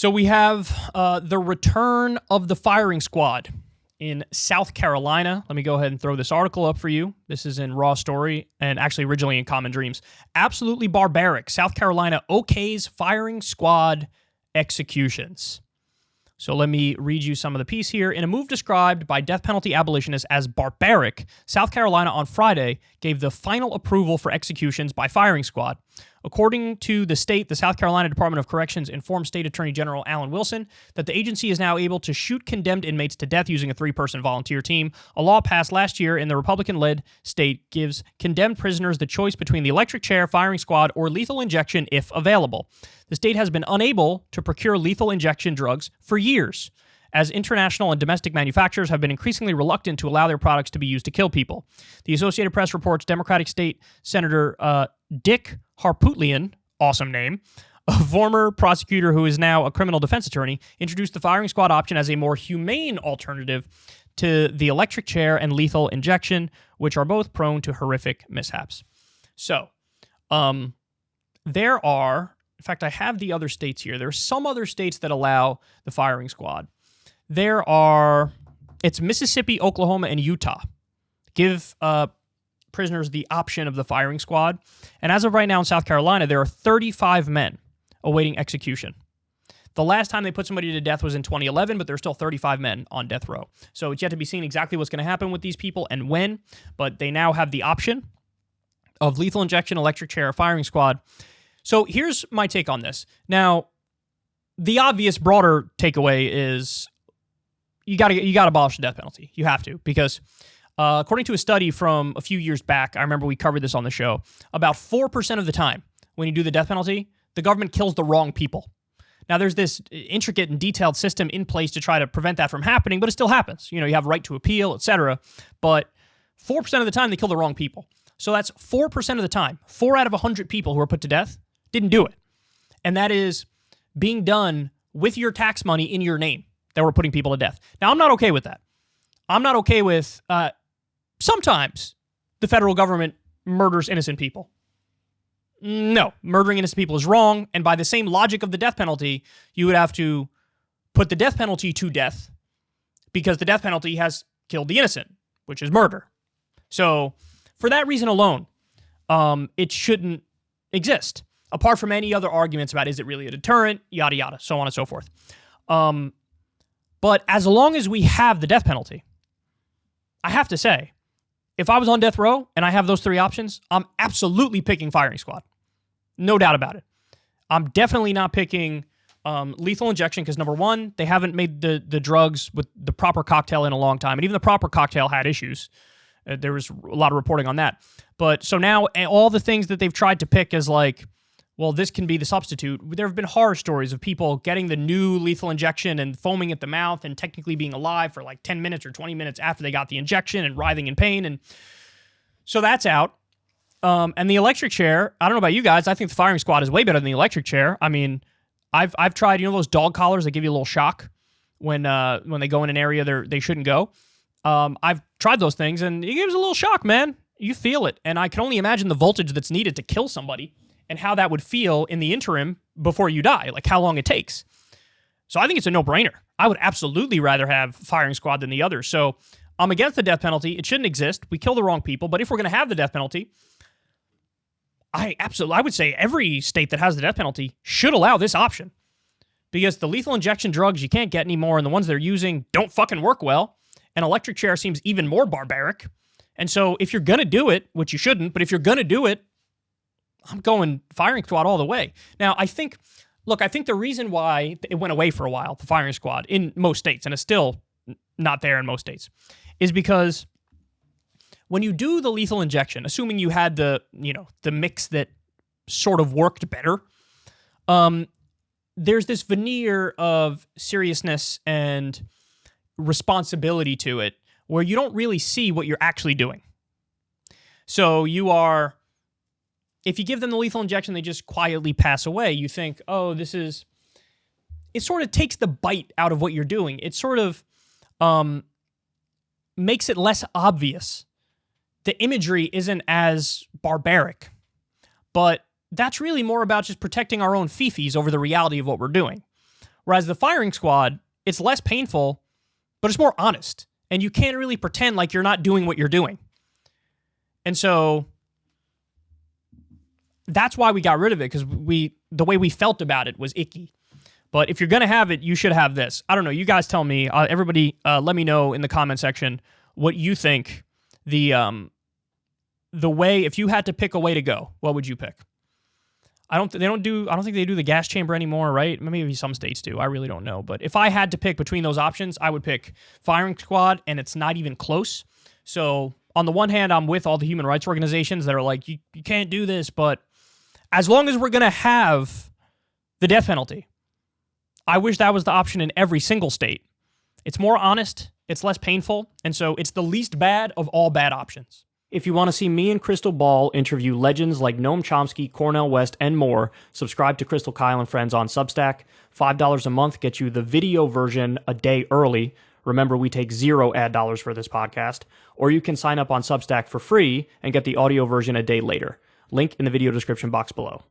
So we have the return of the firing squad in South Carolina. Let me go ahead and throw this article up for you. This is in Raw Story and actually originally in Common Dreams. Absolutely barbaric. South Carolina okays firing squad executions. So let me read you some of the piece here. In a move described by death penalty abolitionists as barbaric, South Carolina on Friday gave the final approval for executions by firing squad. According to the state, the South Carolina Department of Corrections informed State Attorney General Alan Wilson that the agency is now able to shoot condemned inmates to death using a 3-person volunteer team. A law passed last year in the Republican-led state gives condemned prisoners the choice between the electric chair, firing squad, or lethal injection if available. The state has been unable to procure lethal injection drugs for years, as international and domestic manufacturers have been increasingly reluctant to allow their products to be used to kill people. The Associated Press reports Democratic State Senator Dick Harpootlian, awesome name, a former prosecutor who is now a criminal defense attorney, introduced the firing squad option as a more humane alternative to the electric chair and lethal injection, which are both prone to horrific mishaps. So, there are, in fact, I have the other states here. There are some other states that allow the firing squad. It's Mississippi, Oklahoma, and Utah. Give prisoners the option of the firing squad. And as of right now in South Carolina, there are 35 men awaiting execution. The last time they put somebody to death was in 2011, but there's still 35 men on death row. So it's yet to be seen exactly what's going to happen with these people and when, but they now have the option of lethal injection, electric chair, firing squad. So here's my take on this. Now, the obvious broader takeaway is you got to abolish the death penalty. You have to, because according to a study from a few years back, I remember we covered this on the show, about 4% of the time when you do the death penalty, the government kills the wrong people. Now, there's this intricate and detailed system in place to try to prevent that from happening, but it still happens. You know, you have right to appeal, etc. But 4% of the time, they kill the wrong people. So that's 4% of the time. 4 out of 100 people who are put to death didn't do it. And that is being done with your tax money in your name that we're putting people to death. Now, I'm not okay with that. I'm not okay with sometimes the federal government murders innocent people. No, murdering innocent people is wrong, and by the same logic of the death penalty, you would have to put the death penalty to death because the death penalty has killed the innocent, which is murder. So, for that reason alone, it shouldn't exist, apart from any other arguments about is it really a deterrent, yada yada, so on and so forth. But as long as we have the death penalty, I have to say, if I was on death row and I have those 3 options, I'm absolutely picking firing squad. No doubt about it. I'm definitely not picking lethal injection because, number one, they haven't made the drugs with the proper cocktail in a long time. And even the proper cocktail had issues. There was a lot of reporting on that. But so now all the things that they've tried to pick as like, well, this can be the substitute. There have been horror stories of people getting the new lethal injection and foaming at the mouth and technically being alive for like 10 minutes or 20 minutes after they got the injection and writhing in pain. And so that's out. And the electric chair, I don't know about you guys, I think the firing squad is way better than the electric chair. I mean, I've tried, you know, those dog collars that give you a little shock when they go in an area they shouldn't go. I've tried those things and it gives a little shock, man. You feel it. And I can only imagine the voltage that's needed to kill somebody and how that would feel in the interim before you die, like how long it takes. So I think it's a no-brainer. I would absolutely rather have firing squad than the others. So I'm against the death penalty. It shouldn't exist. We kill the wrong people. But if we're going to have the death penalty, I would say every state that has the death penalty should allow this option. Because the lethal injection drugs you can't get anymore, and the ones they're using don't fucking work well. An electric chair seems even more barbaric. And so if you're going to do it, which you shouldn't, but if you're going to do it, I'm going firing squad all the way. Now, I think the reason why it went away for a while, the firing squad, in most states, and it's still not there in most states, is because when you do the lethal injection, assuming you had the mix that sort of worked better, there's this veneer of seriousness and responsibility to it where you don't really see what you're actually doing. So if you give them the lethal injection, they just quietly pass away. You think, oh, it sort of takes the bite out of what you're doing. It sort of makes it less obvious. The imagery isn't as barbaric, but that's really more about just protecting our own fifis over the reality of what we're doing. Whereas the firing squad, it's less painful, but it's more honest. And you can't really pretend like you're not doing what you're doing. And so that's why we got rid of it, because the way we felt about it was icky. But if you're going to have it, you should have this. I don't know. You guys tell me. Everybody, let me know in the comment section what you think the way, if you had to pick a way to go, what would you pick? I don't think they do the gas chamber anymore, right? Maybe some states do. I really don't know. But if I had to pick between those options, I would pick firing squad, and it's not even close. So on the one hand, I'm with all the human rights organizations that are like, you can't do this, but as long as we're going to have the death penalty, I wish that was the option in every single state. It's more honest, it's less painful, and so it's the least bad of all bad options. If you want to see me and Crystal Ball interview legends like Noam Chomsky, Cornel West, and more, subscribe to Crystal, Kyle, and Friends on Substack. $5 a month gets you the video version a day early. Remember, we take 0 ad dollars for this podcast. Or you can sign up on Substack for free and get the audio version a day later. Link in the video description box below.